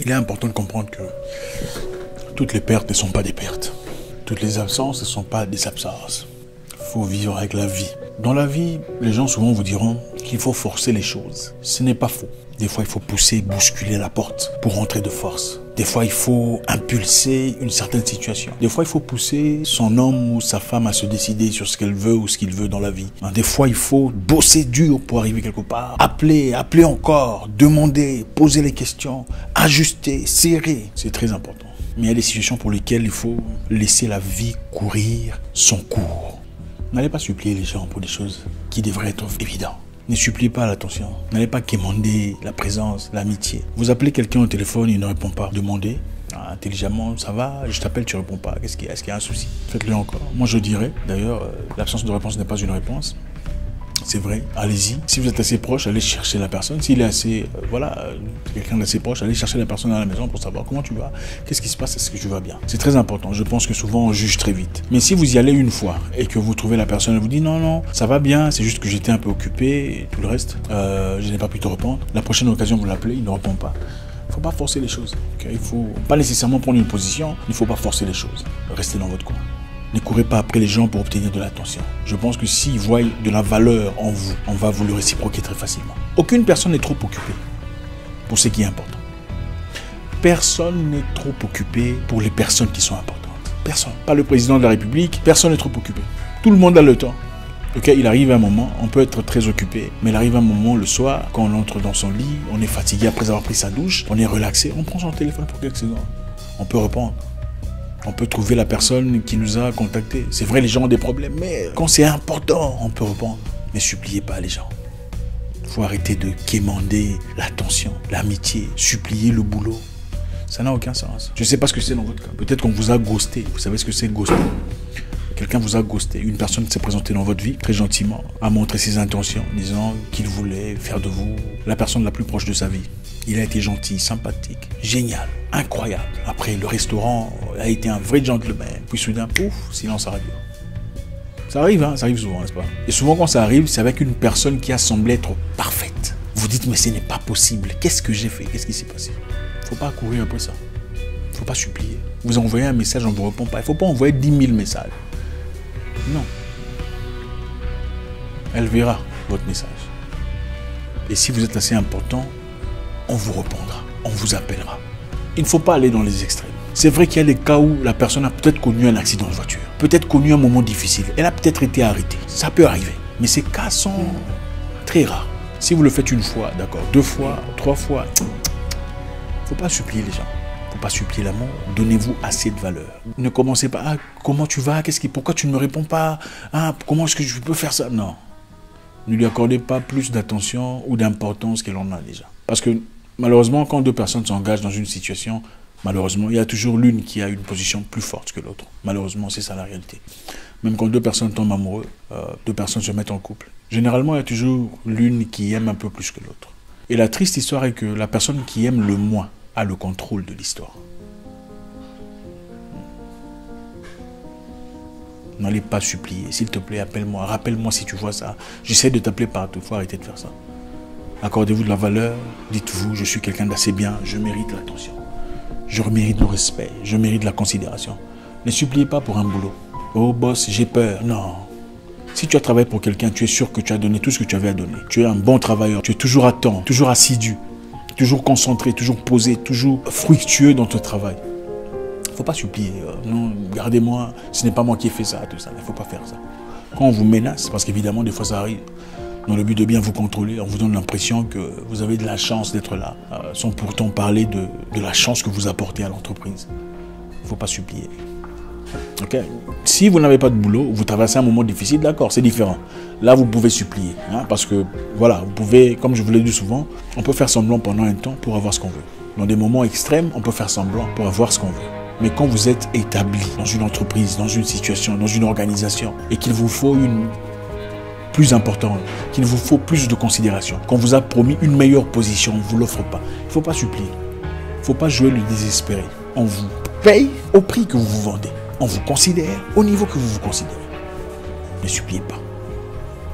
Il est important de comprendre que toutes les pertes ne sont pas des pertes. Toutes les absences ne sont pas des absences. Il faut vivre avec la vie. Dans la vie, les gens souvent vous diront qu'il faut forcer les choses. Ce n'est pas faux. Des fois, il faut pousser, bousculer la porte pour rentrer de force. Des fois, il faut impulser une certaine situation. Des fois, il faut pousser son homme ou sa femme à se décider sur ce qu'elle veut ou ce qu'il veut dans la vie. Des fois, il faut bosser dur pour arriver quelque part. Appeler encore, demander, poser les questions, ajuster, serrer. C'est très important. Mais il y a des situations pour lesquelles il faut laisser la vie courir son cours. N'allez pas supplier les gens pour des choses qui devraient être évidentes. Ne suppliez pas l'attention. N'allez pas quémander la présence, l'amitié. Vous appelez quelqu'un au téléphone, il ne répond pas. Demandez intelligemment, ça va, je t'appelle, tu ne réponds pas. Qu'est-ce qu'il y a? Est-ce qu'il y a un souci? Faites-le encore. Moi, je dirais, d'ailleurs, l'absence de réponse n'est pas une réponse. C'est vrai, allez-y. Si vous êtes assez proche, allez chercher la personne. S'il est assez, quelqu'un d'assez proche, allez chercher la personne à la maison pour savoir comment tu vas, qu'est-ce qui se passe, est-ce que tu vas bien. C'est très important. Je pense que souvent on juge très vite. Mais si vous y allez une fois et que vous trouvez la personne, elle vous dit non, ça va bien, c'est juste que j'étais un peu occupé et tout le reste, je n'ai pas pu te répondre. La prochaine occasion, vous l'appelez, il ne répond pas. Il ne faut pas forcer les choses. Okay? Il ne faut pas nécessairement prendre une position, il ne faut pas forcer les choses. Restez dans votre coin. Ne courez pas après les gens pour obtenir de l'attention. Je pense que s'ils voient de la valeur en vous, on va vous le réciproquer très facilement. Aucune personne n'est trop occupée pour ce qui est important. Personne n'est trop occupé pour les personnes qui sont importantes. Personne. Pas le président de la République, personne n'est trop occupé. Tout le monde a le temps. Okay, il arrive un moment, on peut être très occupé, mais il arrive un moment le soir, quand on entre dans son lit, on est fatigué après avoir pris sa douche, on est relaxé, on prend son téléphone pour quelques secondes. On peut répondre. On peut trouver la personne qui nous a contactés. C'est vrai, les gens ont des problèmes, mais quand c'est important, on peut répondre. Ne suppliez pas les gens. Il faut arrêter de quémander l'attention, l'amitié, supplier le boulot. Ça n'a aucun sens. Je ne sais pas ce que c'est dans votre cas. Peut-être qu'on vous a ghosté. Vous savez ce que c'est ghoster? Quelqu'un vous a ghosté. Une personne s'est présentée dans votre vie, très gentiment, a montré ses intentions, disant qu'il voulait faire de vous la personne la plus proche de sa vie. Il a été gentil, sympathique, génial, incroyable. Après, le restaurant a été un vrai gentleman. Puis soudain, pouf, silence radio. Ça arrive, hein, ça arrive souvent, n'est-ce pas? Et souvent, quand ça arrive, c'est avec une personne qui a semblé être parfaite. Vous dites, mais ce n'est pas possible. Qu'est-ce que j'ai fait? Qu'est-ce qui s'est passé? Il ne faut pas courir après ça. Il ne faut pas supplier. Vous envoyez un message, on ne vous répond pas. Il ne faut pas envoyer 10 000 messages. Non. Elle verra votre message. Et si vous êtes assez important, on vous répondra, on vous appellera. Il ne faut pas aller dans les extrêmes. C'est vrai qu'il y a des cas où la personne a peut-être connu un accident de voiture, peut-être connu un moment difficile, elle a peut-être été arrêtée. Ça peut arriver, mais ces cas sont très rares. Si vous le faites une fois, d'accord, 2 fois, 3 fois, il ne faut pas supplier les gens. Il ne faut pas supplier l'amour. Donnez-vous assez de valeur. Ne commencez pas, ah, comment tu vas, pourquoi tu ne me réponds pas, ah, comment est-ce que je peux faire ça? Non. Ne lui accordez pas plus d'attention ou d'importance qu'elle en a déjà. Parce que malheureusement, quand 2 personnes s'engagent dans une situation, malheureusement, il y a toujours l'une qui a une position plus forte que l'autre. Malheureusement, c'est ça la réalité. Même quand 2 personnes tombent amoureux, 2 personnes se mettent en couple. Généralement, il y a toujours l'une qui aime un peu plus que l'autre. Et la triste histoire est que la personne qui aime le moins a le contrôle de l'histoire. N'allez pas supplier. S'il te plaît, appelle-moi. Rappelle-moi si tu vois ça. J'essaie de t'appeler partout. Il faut arrêter de faire ça. Accordez-vous de la valeur. Dites-vous, je suis quelqu'un d'assez bien. Je mérite l'attention. Je mérite le respect. Je mérite la considération. Ne suppliez pas pour un boulot. Oh boss, j'ai peur. Non. Si tu as travaillé pour quelqu'un, tu es sûr que tu as donné tout ce que tu avais à donner. Tu es un bon travailleur. Tu es toujours à temps, toujours assidu, toujours concentré, toujours posé, toujours fructueux dans ton travail. Il ne faut pas supplier. Non, gardez-moi, ce n'est pas moi qui ai fait ça, tout ça. Il ne faut pas faire ça. Quand on vous menace, parce qu'évidemment, des fois ça arrive, dans le but de bien vous contrôler, on vous donne l'impression que vous avez de la chance d'être là, sans pourtant parler de la chance que vous apportez à l'entreprise. Il ne faut pas supplier. Okay. Si vous n'avez pas de boulot, vous traversez un moment difficile, d'accord, c'est différent. Là, vous pouvez supplier, hein, parce que, voilà, vous pouvez, comme je vous l'ai dit souvent, on peut faire semblant pendant un temps pour avoir ce qu'on veut. Dans des moments extrêmes, on peut faire semblant pour avoir ce qu'on veut. Mais quand vous êtes établi dans une entreprise, dans une situation, dans une organisation, et qu'il vous faut une plus importante, qu'il vous faut plus de considération, qu'on vous a promis une meilleure position, on ne vous l'offre pas. Il ne faut pas supplier. Il ne faut pas jouer le désespéré. On vous paye au prix que vous vous vendez. On vous considère au niveau que vous vous considérez. Ne suppliez pas.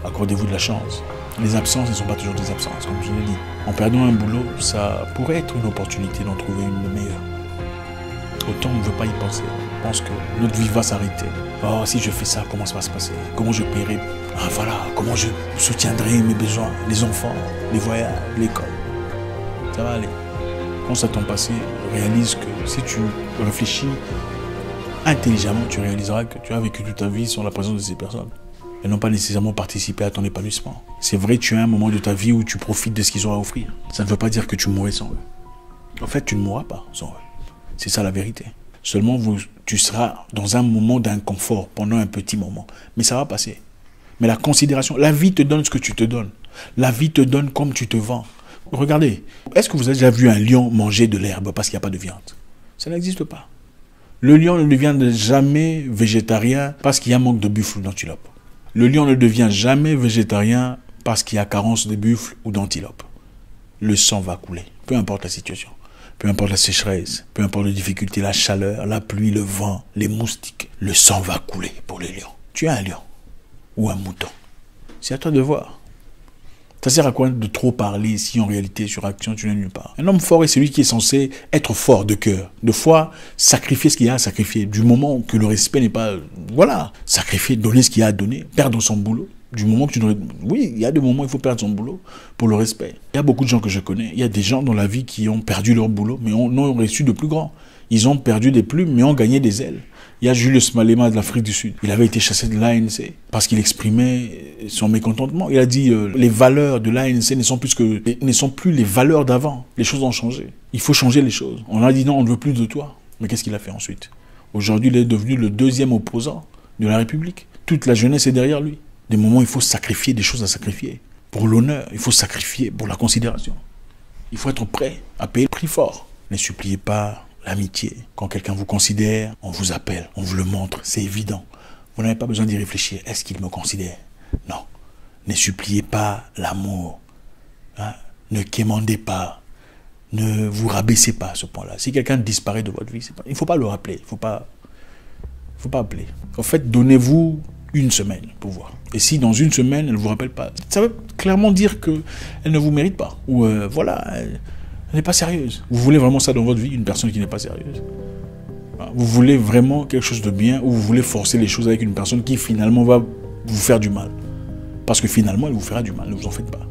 Accordez-vous de la chance. Les absences ne sont pas toujours des absences, comme je l'ai dit. En perdant un boulot, ça pourrait être une opportunité d'en trouver une meilleure. Autant on ne veut pas y penser. On pense que notre vie va s'arrêter. Oh, si je fais ça, comment ça va se passer? Comment je paierai? Ah, voilà, comment je soutiendrai mes besoins, les enfants, les voyages, l'école. Ça va aller. Quand ça t'en passé, réalise que si tu réfléchis intelligemment, tu réaliseras que tu as vécu toute ta vie sans la présence de ces personnes. Elles n'ont pas nécessairement participé à ton épanouissement. C'est vrai, tu as un moment de ta vie où tu profites de ce qu'ils ont à offrir. Ça ne veut pas dire que tu mourrais sans eux. En fait, tu ne mourras pas sans eux. C'est ça la vérité. Seulement, tu seras dans un moment d'inconfort pendant un petit moment. Mais ça va passer. Mais la considération, la vie te donne ce que tu te donnes. La vie te donne comme tu te vends. Regardez, est-ce que vous avez déjà vu un lion manger de l'herbe parce qu'il n'y a pas de viande? Ça n'existe pas. Le lion ne devient jamais végétarien parce qu'il y a manque de buffle ou d'antilope. Le lion ne devient jamais végétarien parce qu'il y a carence de buffle ou d'antilope. Le sang va couler, peu importe la situation, peu importe la sécheresse, peu importe les difficultés, la chaleur, la pluie, le vent, les moustiques. Le sang va couler pour les lions. Tu es un lion ou un mouton. C'est à toi de voir. Ça sert à quoi de trop parler si en réalité sur action tu n'es nulle part? Un homme fort est celui qui est censé être fort de cœur, de foi, sacrifier ce qu'il y a à sacrifier. Du moment que le respect n'est pas... Voilà, sacrifier, donner ce qu'il y a à donner, perdre son boulot. Du moment que tu... Oui, il y a des moments où il faut perdre son boulot pour le respect. Il y a beaucoup de gens que je connais, il y a des gens dans la vie qui ont perdu leur boulot, mais ont reçu de plus grands. Ils ont perdu des plumes, mais ont gagné des ailes. Il y a Julius Malema de l'Afrique du Sud. Il avait été chassé de l'ANC parce qu'il exprimait son mécontentement. Il a dit les valeurs de l'ANC ne sont plus les valeurs d'avant. Les choses ont changé. Il faut changer les choses. On a dit non, on ne veut plus de toi. Mais qu'est-ce qu'il a fait ensuite? Aujourd'hui, il est devenu le deuxième opposant de la République. Toute la jeunesse est derrière lui. Des moments où il faut sacrifier des choses à sacrifier. Pour l'honneur, il faut sacrifier pour la considération. Il faut être prêt à payer le prix fort. Ne suppliez pas l'amitié. Quand quelqu'un vous considère, on vous appelle, on vous le montre, c'est évident. Vous n'avez pas besoin d'y réfléchir. Est-ce qu'il me considère? Non. Ne suppliez pas l'amour. Hein? Ne quémandez pas. Ne vous rabaissez pas à ce point-là. Si quelqu'un disparaît de votre vie, il ne faut pas le rappeler. Il ne faut pas appeler. En fait, donnez-vous une semaine pour voir. Et si dans une semaine, elle ne vous rappelle pas, ça veut clairement dire qu'elle ne vous mérite pas. Ou voilà... Elle n'est pas sérieuse. Vous voulez vraiment ça dans votre vie, une personne qui n'est pas sérieuse? Vous voulez vraiment quelque chose de bien ou vous voulez forcer les choses avec une personne qui finalement va vous faire du mal? Parce que finalement, elle vous fera du mal, ne vous en faites pas.